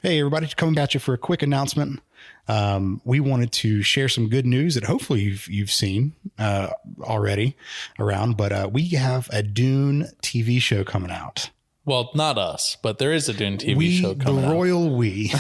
Hey, everybody, coming at you for a quick announcement. We wanted to share some good news that hopefully you've seen already around, but we have a Dune TV show coming out. Well, not us, but there is a Dune TV show coming out. The royal we.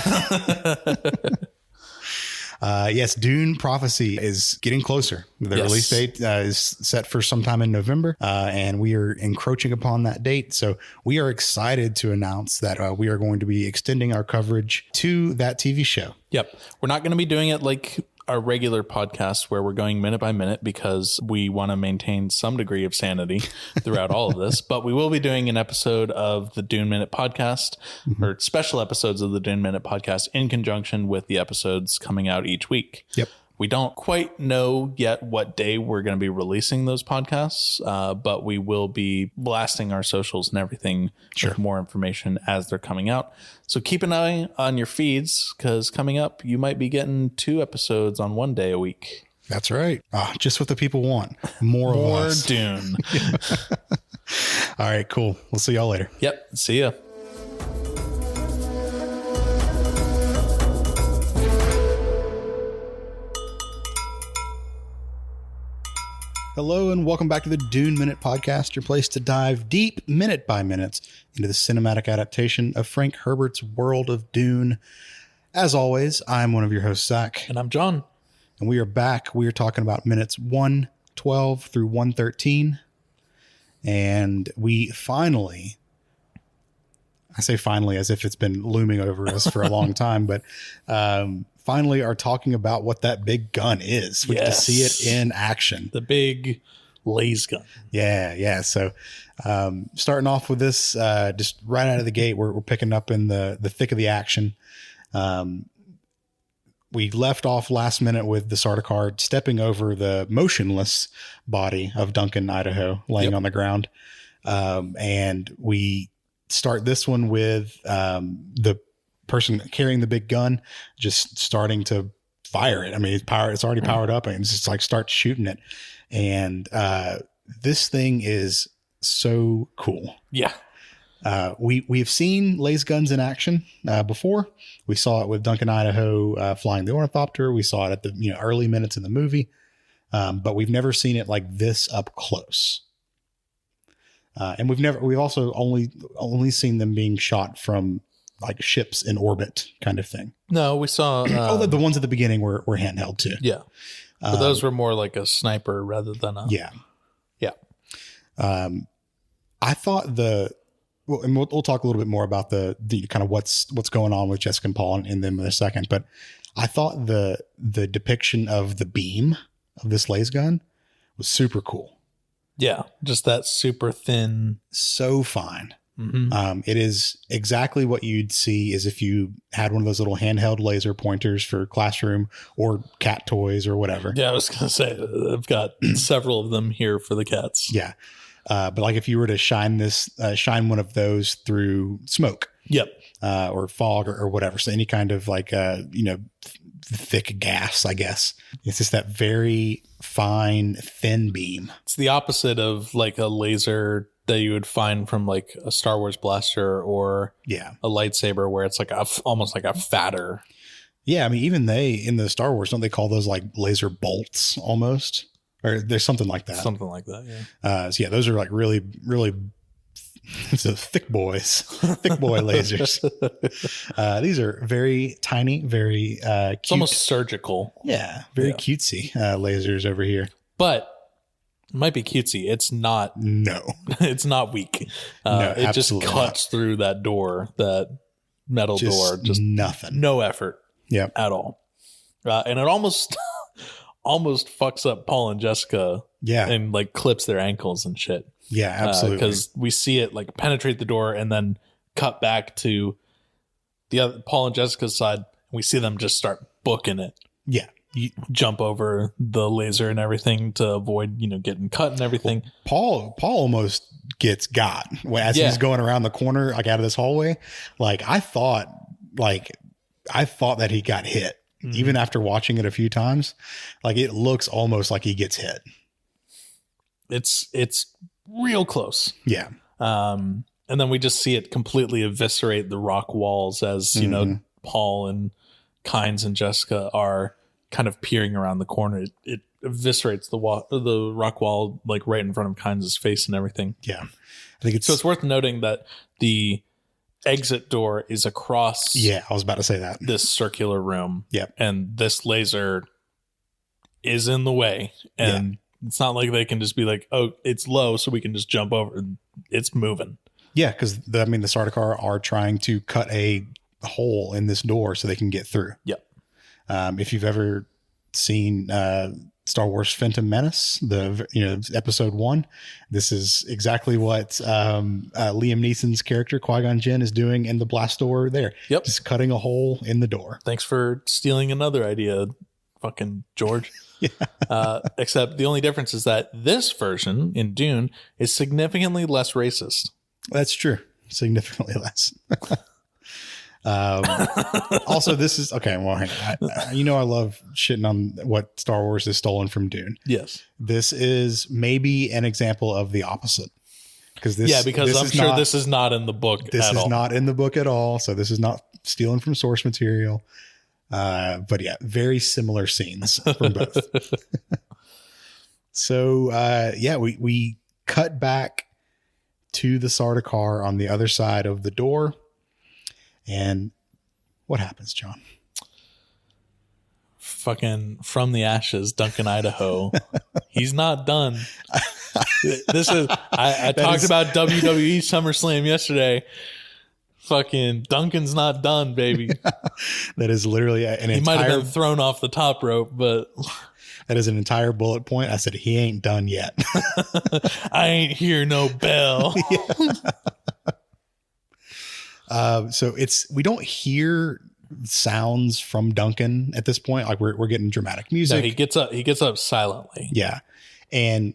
Yes, Dune Prophecy is getting closer. The release date is set for sometime in November, and we are encroaching upon that date. So we are excited to announce that we are going to be extending our coverage to that TV show. Yep. We're not going to be doing it like our regular podcast where we're going minute by minute because we want to maintain some degree of sanity throughout all of this. But we will be doing an episode of the Dune Minute podcast or special episodes of the Dune Minute podcast in conjunction with the episodes coming out each week. Yep. We don't quite know yet what day we're going to be releasing those podcasts, but we will be blasting our socials and everything with more information as they're coming out. So keep an eye on your feeds because coming up, you might be getting 2 episodes on one day a week. That's right. Just what the people want. More Dune. All right, cool. We'll see y'all later. Yep. See ya. Hello and welcome back to the Dune Minute Podcast, your place to dive deep, minute by minute, into the cinematic adaptation of Frank Herbert's world of Dune. As always, I'm one of your hosts, Zach. And I'm John. And we are back. We are talking about minutes 112 through 113. And we finally, I say finally as if it's been looming over us for a long time, but finally are talking about what that big gun is. We get to see it in action. The big laser gun. Yeah. So starting off with this, just right out of the gate, we're picking up in the thick of the action. We left off last minute with the Sardaukar stepping over the motionless body of Duncan Idaho laying on the ground. And we start this one with the person carrying the big gun just starting to fire it. I mean, it's already powered up and it's just like start shooting it. And this thing is so cool. Yeah. We've seen laser guns in action before. We saw it with Duncan Idaho flying the ornithopter. We saw it at the early minutes in the movie, but we've never seen it like this up close. And we've also only seen them being shot from like ships in orbit kind of thing. No, we saw the ones at the beginning were handheld too. Yeah, but those were more like a sniper rather than a yeah. I thought and we'll talk a little bit more about the kind of what's going on with Jessica and Paul in them in a second. But I thought the depiction of the beam of this laser gun was super cool. Yeah, just that super thin, so fine. Mm-hmm. It is exactly what you'd see as if you had one of those little handheld laser pointers for classroom or cat toys or whatever. Yeah, I was going to say, I've got several of them here for the cats. Yeah. But like if you were to shine one of those through smoke, or fog or whatever. So any kind of like, thick gas, I guess. It's just that very fine, thin beam. It's the opposite of like a laser that you would find from like a Star Wars blaster or a lightsaber where it's like almost like a fatter. Yeah. I mean, even in the Star Wars, don't they call those like laser bolts almost? Or there's something like that. Something like that, yeah. So yeah, those are like really, really thick boys, thick boy lasers. These are very tiny, very cute. It's almost surgical. Yeah, very cutesy lasers over here. But it might be cutesy. It's not. No. It's not weak. No, it just cuts through that door, that metal door. Just nothing. No effort. Yeah. At all. And it almost fucks up Paul and Jessica. Yeah. And like clips their ankles and shit. Yeah, absolutely. Because we see it like penetrate the door and then cut back to the other Paul and Jessica's side. And we see them just start booking it. Yeah. You jump over the laser and everything to avoid, getting cut and everything. Paul almost gets got as he's going around the corner, like out of this hallway. Like I thought that he got hit. Mm-hmm. Even after watching it a few times, like it looks almost like he gets hit. It's real close. Yeah. And then we just see it completely eviscerate the rock walls as, Paul and Kynes and Jessica are kind of peering around the corner, it eviscerates the rock wall like right in front of Kynes' face and everything. Yeah. I think So it's worth noting that the exit door is across I was about to say that. this circular room. Yep. And this laser is in the way. And it's not like they can just be like, oh, it's low, so we can just jump over. It's moving. Yeah, because the Sardaukar are trying to cut a hole in this door so they can get through. Yep. If you've ever seen Star Wars Phantom Menace, episode 1, this is exactly what Liam Neeson's character Qui-Gon Jinn is doing in the blast door there. Yep. Just cutting a hole in the door. Thanks for stealing another idea, fucking George. Except the only difference is that this version in Dune is significantly less racist. That's true. Significantly less. Also, this is okay. Well, I love shitting on what Star Wars has stolen from Dune. Yes, this is maybe an example of the opposite. Because I'm sure this is not in the book. This is not in the book at all. So this is not stealing from source material. But yeah, very similar scenes from both. So we cut back to the Sardaukar on the other side of the door. And what happens, John? Fucking from the ashes, Duncan Idaho. He's not done. This is I talked about WWE SummerSlam yesterday. Fucking Duncan's not done, baby. That is literally he might have been thrown off the top rope, but that is an entire bullet point. I said he ain't done yet. I ain't hear no bell. So we don't hear sounds from Duncan at this point. Like we're getting dramatic music. No, he gets up silently. Yeah. And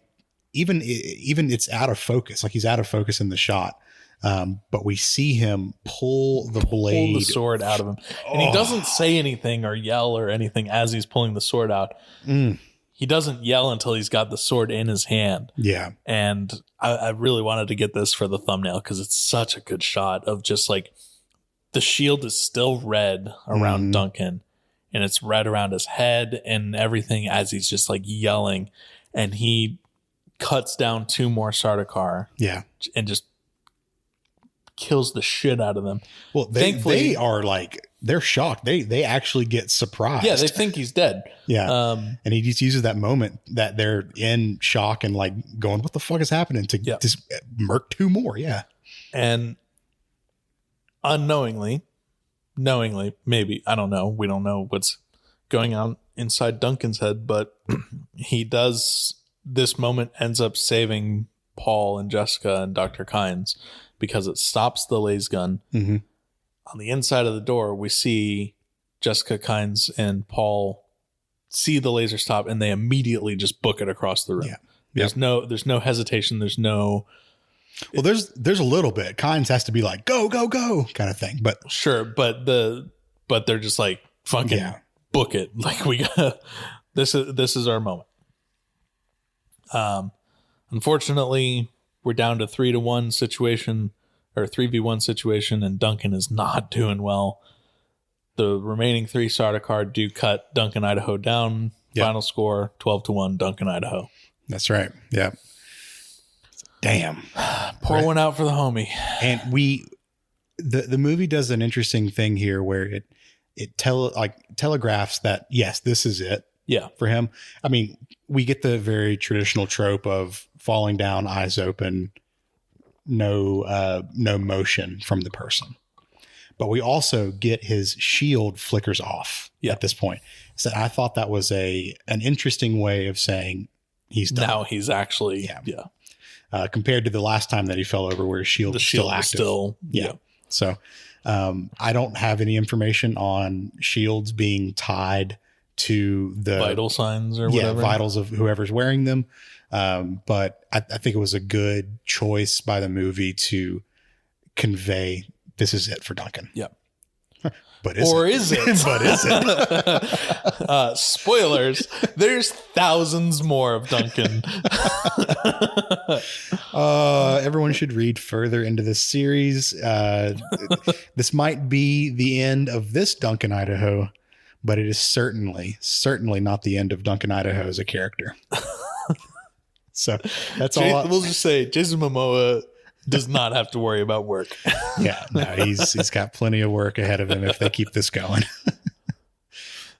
even it's out of focus. Like he's out of focus in the shot. But we see him pull the sword out of him. And he doesn't say anything or yell or anything as he's pulling the sword out. He doesn't yell until he's got the sword in his hand. Yeah. And I really wanted to get this for the thumbnail because it's such a good shot of just like the shield is still red around Duncan, and it's red around his head and everything as he's just like yelling, and he cuts down 2 more Sardaukar. Yeah. And just kills the shit out of them. Well, they are like, they're shocked. They actually get surprised. Yeah, they think he's dead. Yeah. And he just uses that moment that they're in shock and like going, what the fuck is happening, to just murk 2 more. Yeah. And knowingly, maybe, I don't know. We don't know what's going on inside Duncan's head, but this moment ends up saving Paul and Jessica and Dr. Kynes because it stops the laser gun. Mm-hmm. On the inside of the door, we see Jessica, Kynes, and Paul see the laser stop, and they immediately just book it across the room. Yeah. There's no hesitation. There's no. Well, there's a little bit. Kynes has to be like, go, go, go kind of thing. But sure, but they're just like, fucking book it. Like we got this is our moment. Unfortunately, we're down to 3-1 situation or 3v1 situation, and Duncan is not doing well. The remaining 3 Sardaukar do cut Duncan Idaho down. Yep. Final score 12-1 Duncan Idaho. That's right. Yeah. Damn. Pour one out for the homie. And the movie does an interesting thing here where it telegraphs that yes, this is it. Yeah. For him. I mean, we get the very traditional trope of falling down, eyes open, no motion from the person. But we also get his shield flickers off at this point. So I thought that was an interesting way of saying he's done. Now he's actually compared to the last time that he fell over where his shield was still active. Yeah. So I don't have any information on shields being tied to the vital signs or whatever. Vitals of whoever's wearing them. But I think it was a good choice by the movie to convey this is it for Duncan. Yeah. But is Or it? is it? But is it? Spoilers. There's thousands more of Duncan. Everyone should read further into this series. This might be the end of this Duncan Idaho, but it is certainly not the end of Duncan Idaho as a character. So that's all. We'll just say Jason Momoa does not have to worry about work. Yeah, no, he's got plenty of work ahead of him if they keep this going.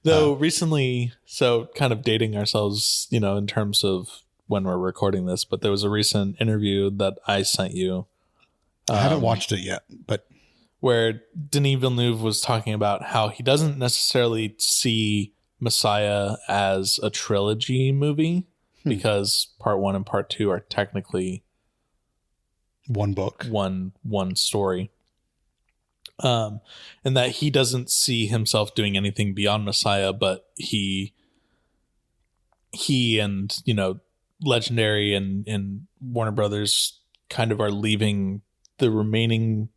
Though recently, so kind of dating ourselves, in terms of when we're recording this, but there was a recent interview that I sent you. I haven't watched it yet, but where Denis Villeneuve was talking about how he doesn't necessarily see Messiah as a trilogy movie because part 1 and part 2 are technically one book, one story. And that he doesn't see himself doing anything beyond Messiah, but he and, Legendary and Warner Brothers kind of are leaving the remaining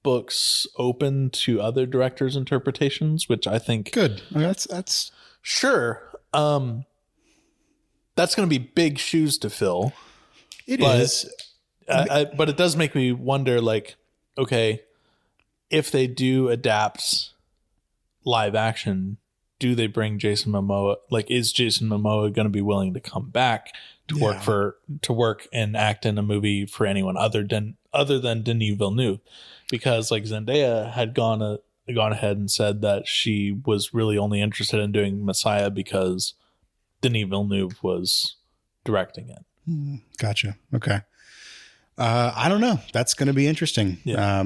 books open to other directors' interpretations, which I think good. That's sure. That's going to be big shoes to fill. It is. But it does make me wonder, like, okay, if they do adapt live action, do they bring Jason Momoa? Like, is Jason Momoa going to be willing to come back to work and act in a movie for anyone other than Denis Villeneuve? Because like Zendaya had gone ahead and said that she was really only interested in doing Messiah because Denis Villeneuve was directing it. Gotcha. Okay. I don't know. That's going to be interesting. Yeah.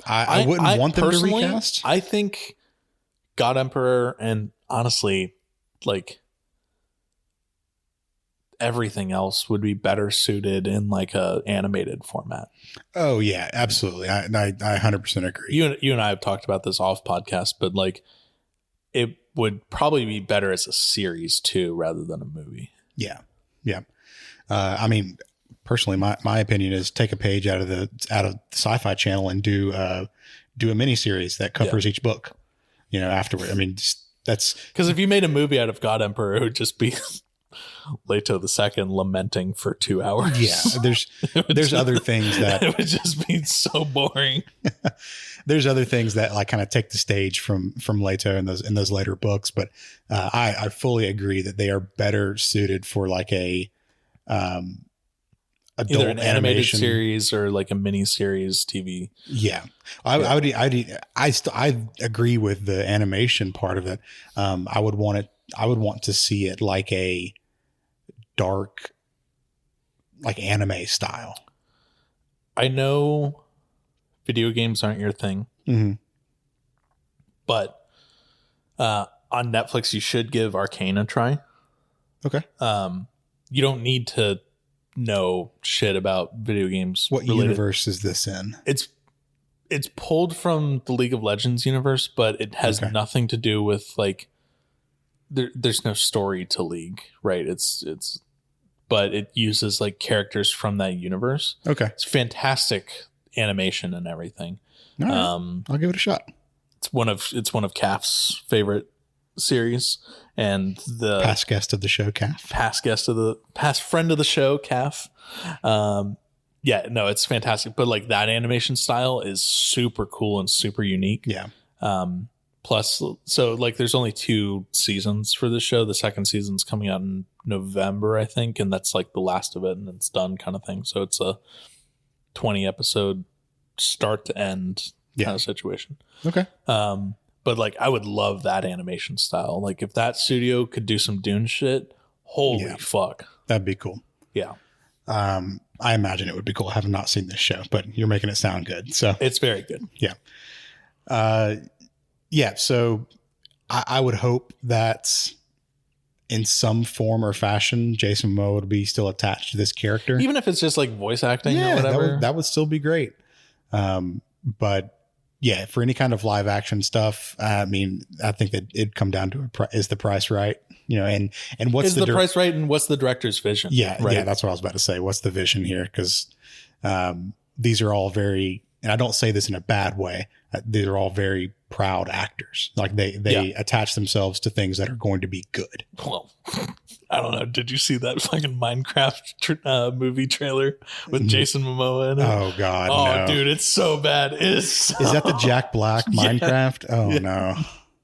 I wouldn't want them to recast. I think God Emperor and honestly, like everything else would be better suited in like a animated format. Oh yeah, absolutely. I 100% agree. You and I have talked about this off podcast, but like it would probably be better as a series too, rather than a movie. Yeah. Yeah. I mean, personally, my opinion is take a page out of the Sci-Fi Channel and do a mini series that covers each book. Afterward. I mean, that's because if you made a movie out of God Emperor, it would just be Leto II lamenting for 2 hours. Yeah, there's other things that it would just be so boring. There's other things that like kind of take the stage from Leto in those later books, but I fully agree that they are better suited for like a adult either an animated animation series or like a mini series TV. Yeah, I agree with the animation part of it. I would want to see it like a dark, like anime style. I know video games aren't your thing, but on Netflix you should give Arcane a try. Okay. You don't need to know shit about video games. What universe is this in? It's pulled from the League of Legends universe, but it has nothing to do with like there's no story to League, right? But it uses like characters from that universe. Okay. It's fantastic animation and everything. All right. I'll give it a shot. It's one of Calf's favorite series, and the past guest of the show, Calf. Past friend of the show, Calf. Yeah, no, it's fantastic. But like that animation style is super cool and super unique. Yeah. Plus, so like there's only 2 seasons for this show. The second season's coming out in November, I think, and that's like the last of it, and it's done kind of thing. So it's a 20 episode start to end kind of situation. Okay. But like I would love that animation style. Like if that studio could do some Dune shit, holy fuck. That'd be cool. Yeah. I imagine it would be cool. I have not seen this show, but you're making it sound good. So it's very good. Yeah. Yeah. So I would hope that in some form or fashion, Jason Momoa would be still attached to this character. Even if it's just like voice acting or whatever. That would still be great. But yeah, for any kind of live action stuff, I mean, I think that it'd come down to is the price right? And what's the price right, and what's the director's vision? Yeah, right? Yeah, that's what I was about to say. What's the vision here? Because these are all very and I don't say this in a bad way, these are all very proud actors. Like they attach themselves to things that are going to be good. Well, I don't know. Did you see that fucking Minecraft movie trailer with Jason Momoa in it? Oh God. Oh, no. dude, it's so bad. Is that the Jack Black Minecraft? Oh no.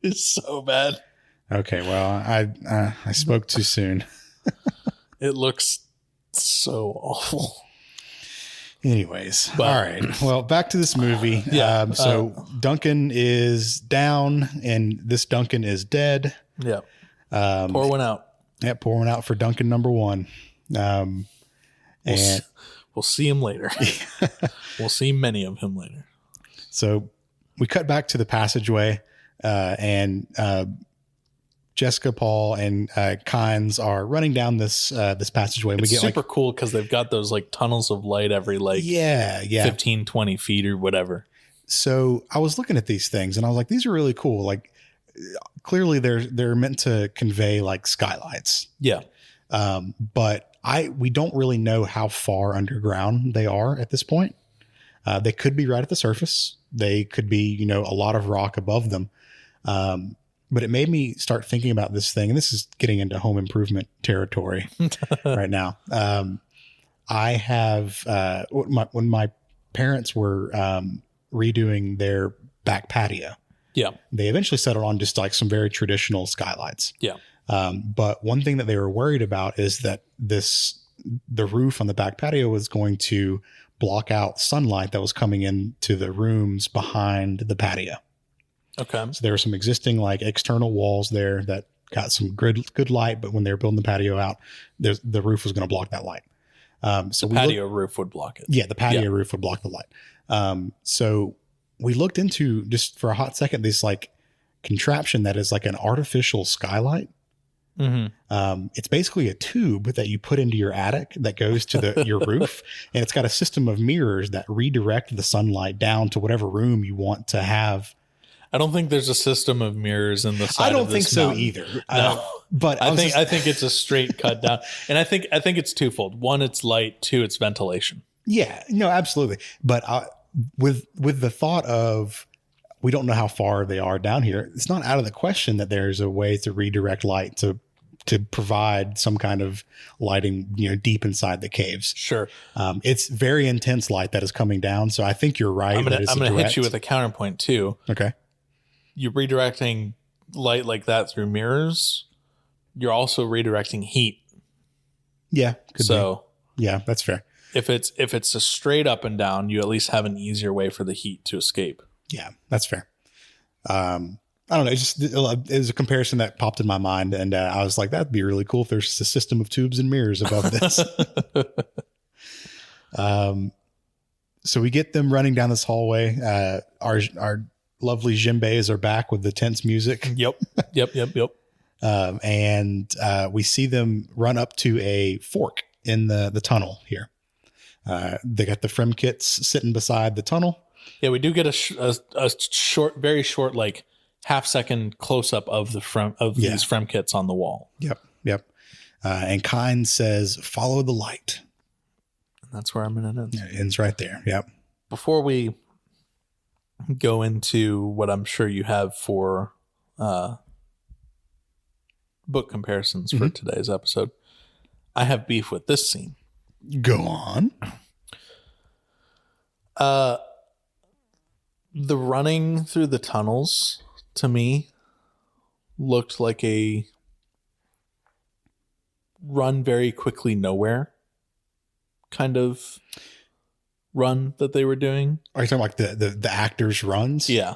It's so bad. Okay. Well, I spoke too soon. It looks so awful. Anyways, all right. Well, back to this movie. Yeah. So Duncan is down, and this Duncan is dead. Yeah. Pour one out. Yeah, pour one out for Duncan number one. We'll see him later. We'll see many of him later. So we cut back to the passageway, and Jessica, Paul, and Kynes are running down this passageway. And it's super cool because they've got those like tunnels of light every 15, 20 feet or whatever. So I was looking at these things and I was like, these are really cool. Like clearly they're meant to convey like skylights. Yeah. But we don't really know how far underground they are at this point. They could be right at the surface. They could be, a lot of rock above them. But it made me start thinking about this thing, and this is getting into home improvement territory right now. I have when my parents were redoing their back patio. Yeah, they eventually settled on just like some very traditional skylights. Yeah, but one thing that they were worried about is that the roof on the back patio was going to block out sunlight that was coming into the rooms behind the patio. Okay. So there were some existing like external walls there that got some good light, but when they were building the patio out, the roof was going to block that light. So the patio roof would block it. Yeah, the patio roof would block the light. So we looked into, just for a hot second, this like contraption that is like an artificial skylight. Mm-hmm. It's basically a tube that you put into your attic that goes to your roof, and it's got a system of mirrors that redirect the sunlight down to whatever room you want to have. I don't think there's a system of mirrors in the side. I don't of this think so mountain. either. No, but I think it's a straight cut down, and I think it's twofold. One, it's light. Two, it's ventilation. Yeah, no, absolutely. But with the thought of we don't know how far they are down here, it's not out of the question that there's a way to redirect light to provide some kind of lighting, deep inside the caves. Sure. It's very intense light that is coming down. So I think you're right. I'm going to hit you with a counterpoint too. Okay. You're redirecting light like that through mirrors. You're also redirecting heat. Yeah. So yeah, that's fair. If it's a straight up and down, you at least have an easier way for the heat to escape. Yeah, that's fair. I don't know. It was a comparison that popped in my mind, and I was like, that'd be really cool if there's just a system of tubes and mirrors above this. So we get them running down this hallway. Our lovely djembes are back with the tense music. Yep. And we see them run up to a fork in the tunnel here. They got the Frem kits sitting beside the tunnel. Yeah, we do get a short, very short, like half-second close-up of the these Frem kits on the wall. Yep. And Kynes says, "Follow the light." And that's where I'm going to end. It ends right there. Yep. Before we go into what I'm sure you have for book comparisons for today's episode, I have beef with this scene. Go on. The running through the tunnels to me looked like a run very quickly nowhere kind of run that they were doing. Are you talking like the actors' runs? Yeah.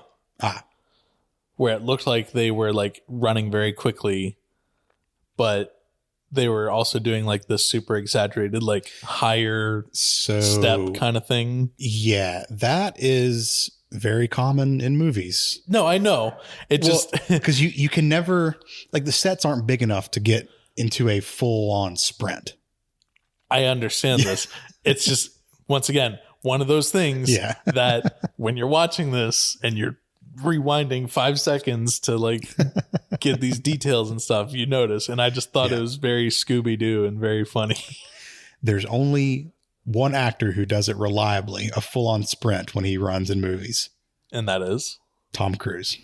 Where it looked like they were like running very quickly, but they were also doing like this super exaggerated, like higher step kind of thing. Yeah, that is very common in movies. No, I know. Because you can never, like, the sets aren't big enough to get into a full on sprint. I understand this. It's just, once again, one of those things that when you're watching this and you're rewinding 5 seconds to like get these details and stuff, you notice. And I just thought it was very Scooby-Doo and very funny. There's only one actor who does it reliably, a full-on sprint when he runs in movies. And that is? Tom Cruise.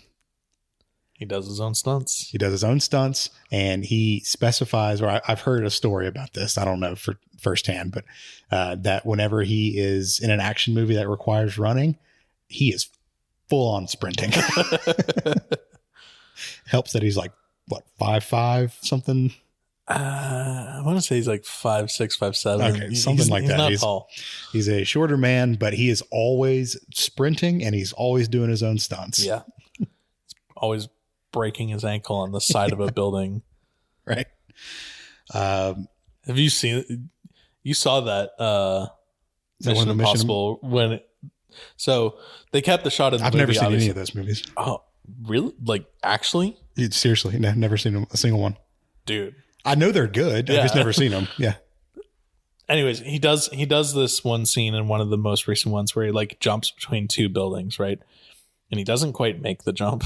He does his own stunts. He does his own stunts, and he specifies, or I've heard a story about this. I don't know for firsthand, but that whenever he is in an action movie that requires running, he is full on sprinting. Helps that he's like, what, 5'5", something? I want to say he's like 5'6", 5'7". Okay, something like that. He's not tall. He's a shorter man, but he is always sprinting, and he's always doing his own stunts. Yeah. Always breaking his ankle on the side of a building. Right. Have you seen? You saw that Mission Impossible so they kept the shot in the movie. I've never seen any of those movies. Oh, really? Like, actually? Seriously, never seen a single one. Dude. I know they're good. Yeah. I've just never seen them. Yeah. Anyways, he does this one scene in one of the most recent ones where he like jumps between two buildings, right? And he doesn't quite make the jump.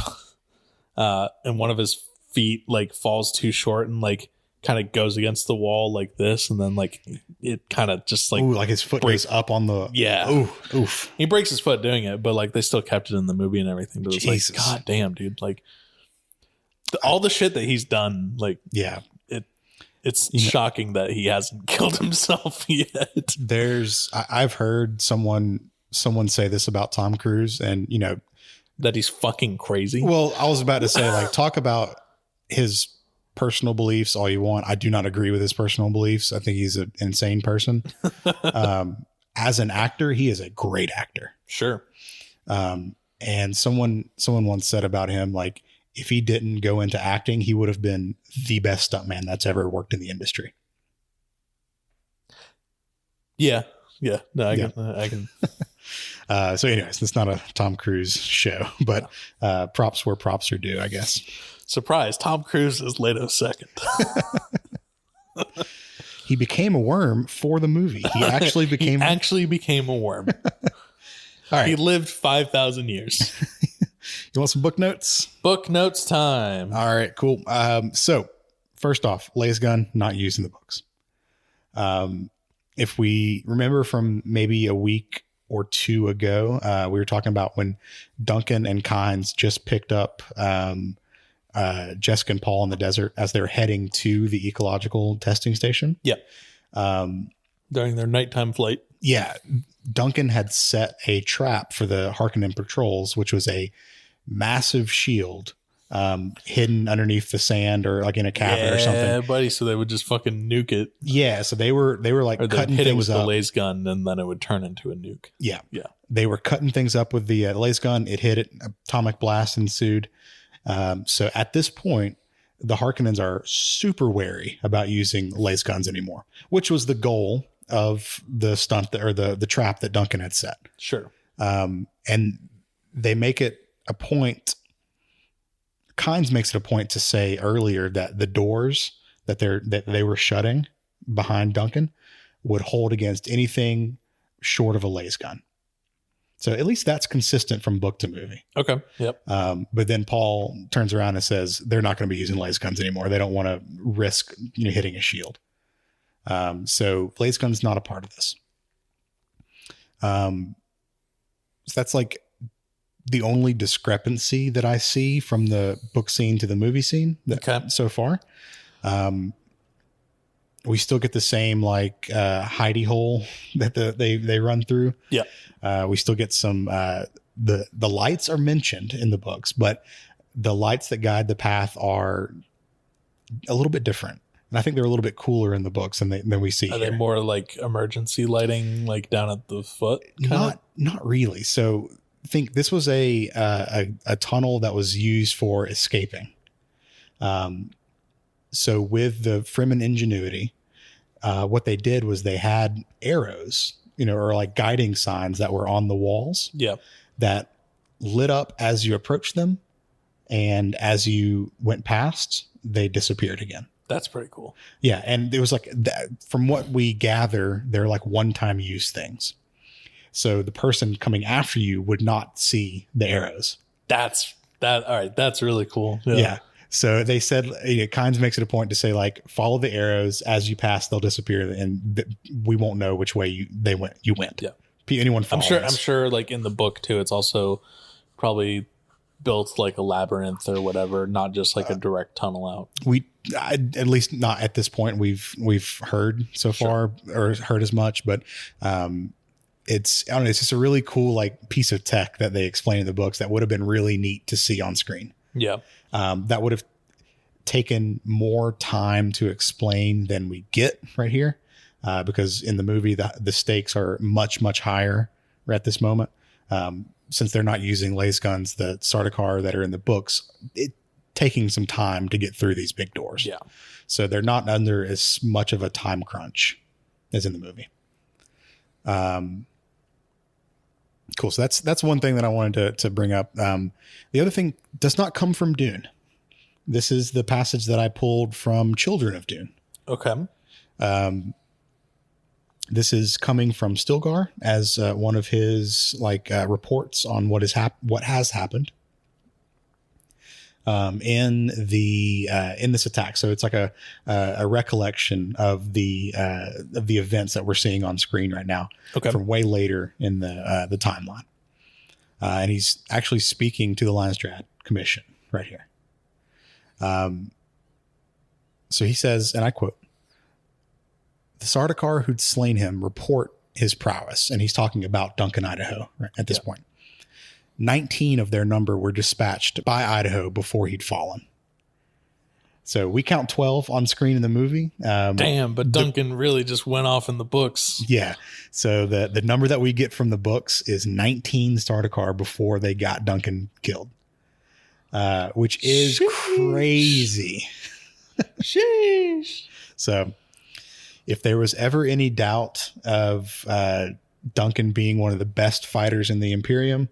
And one of his feet like falls too short and like kind of goes against the wall like this, and then like it kind of just like, ooh, like his foot goes up on the, yeah. Ooh, oof. He breaks his foot doing it, but like they still kept it in the movie and everything. But it's like, God damn, dude, like all the shit that he's done, like, yeah, it's shocking that he hasn't killed himself yet. I've heard someone say this about Tom Cruise, and that he's fucking crazy. Well, I was about to say, like, talk about his personal beliefs all you want. I do not agree with his personal beliefs. I think he's an insane person. As an actor, he is a great actor. Sure. And someone once said about him, like, if he didn't go into acting, he would have been the best stuntman that's ever worked in the industry. Yeah. Yeah. No, I can. So anyways, it's not a Tom Cruise show, but props where props are due, I guess. Surprise, Tom Cruise is Leto's second. He became a worm for the movie. He actually became a worm. All right. He lived 5,000 years. You want some book notes? Book notes time. All right, cool. So first off, laser gun not used in the books. If we remember from maybe a week or two ago, we were talking about when Duncan and Kynes just picked up Jessica and Paul in the desert as they're heading to the ecological testing station. Yeah. During their nighttime flight. Yeah. Duncan had set a trap for the Harkonnen patrols, which was a massive shield hidden underneath the sand or like in a cavern or something. Yeah, buddy. So they would just fucking nuke it. Yeah. So they were like cutting hit things it with up. the laser gun, and then it would turn into a nuke. Yeah. Yeah. They were cutting things up with the laser gun. It hit it. Atomic blast ensued. So at this point, the Harkonnens are super wary about using laser guns anymore, which was the goal of the stunt or the trap that Duncan had set. Sure. And they make it a point. Kynes makes it a point to say earlier that the doors that they were shutting behind Duncan would hold against anything short of a laser gun. So at least that's consistent from book to movie. Okay. Yep. But then Paul turns around and says they're not going to be using laser guns anymore. They don't want to risk hitting a shield. So laser gun's not a part of this. So that's like the only discrepancy that I see from the book scene to the movie scene so far. We still get the same like hidey hole that they run through. Yeah. We still get some the lights are mentioned in the books, but the lights that guide the path are a little bit different. And I think they're a little bit cooler in the books than we see Are here. they more like emergency lighting, like down at the foot? Not really. So I think this was a tunnel that was used for escaping. So with the Fremen ingenuity, what they did was they had arrows, or like guiding signs that were on the walls. Yeah. That lit up as you approached them. And as you went past, they disappeared again. That's pretty cool. Yeah. And it was like, from what we gather, they're like one-time use things. So the person coming after you would not see the arrows. All right. That's really cool. Yeah. So they said, Kynes makes it a point to say, like, follow the arrows as you pass, they'll disappear, and we won't know which way you went. Yeah. Anyone follows. I'm sure like in the book too, it's also probably built like a labyrinth or whatever, not just like a direct tunnel out. At least not at this point we've heard so far or heard as much, but it's, I don't know, it's just a really cool like piece of tech that they explain in the books that would have been really neat to see on screen. Yeah. That would have taken more time to explain than we get right here. Because in the movie, the stakes are much, much higher at this moment. Since they're not using laser guns, the Sardaukar that are in the books, taking some time to get through these big doors. Yeah. So they're not under as much of a time crunch as in the movie. Cool. So that's one thing that I wanted to bring up. The other thing does not come from Dune. This is the passage that I pulled from Children of Dune. Okay. This is coming from Stilgar as one of his reports on what has happened in this attack. So it's like a recollection of the events that we're seeing on screen right now from way later in the timeline. And he's actually speaking to the Landsdraad Commission right here. So he says, and I quote, "The Sardaukar who'd slain him report his prowess." And he's talking about Duncan, Idaho, right, at this point. 19 of their number were dispatched by Idaho before he'd fallen. So we count 12 on screen in the movie. Damn, but Duncan really just went off in the books. Yeah. So the number that we get from the books is 19 Sardaukar before they got Duncan killed, which is crazy. Sheesh. So if there was ever any doubt of Duncan being one of the best fighters in the Imperium,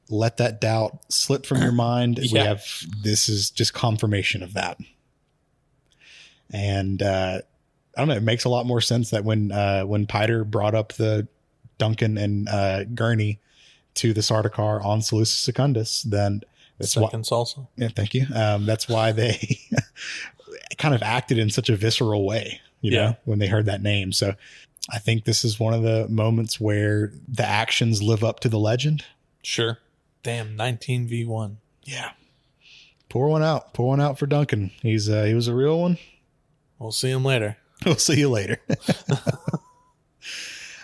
let that doubt slip from your mind. Yeah. This is just confirmation of that. And I don't know, it makes a lot more sense that when Piter brought up the Duncan and Gurney to the Sardaukar on Seleucus Secundus, then that's Seconds also. Yeah, thank you. That's why they kind of acted in such a visceral way, you know, when they heard that name. So I think this is one of the moments where the actions live up to the legend. Sure. Damn, 19v1. Yeah. Pour one out for Duncan. He was a real one. We'll see him later. We'll see you later.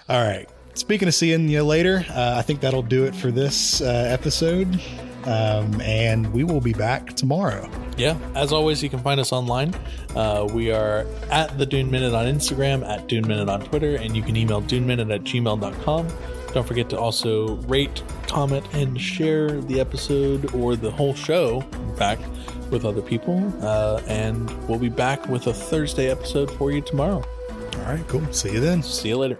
All right. Speaking of seeing you later, I think that'll do it for this episode. And we will be back tomorrow. Yeah. As always, you can find us online. We are at the Dune Minute on Instagram, at Dune Minute on Twitter, and you can email duneminute@gmail.com. Don't forget to also rate, comment, and share the episode or the whole show, in fact, with other people. And we'll be back with a Thursday episode for you tomorrow. All right, cool. See you then. See you later.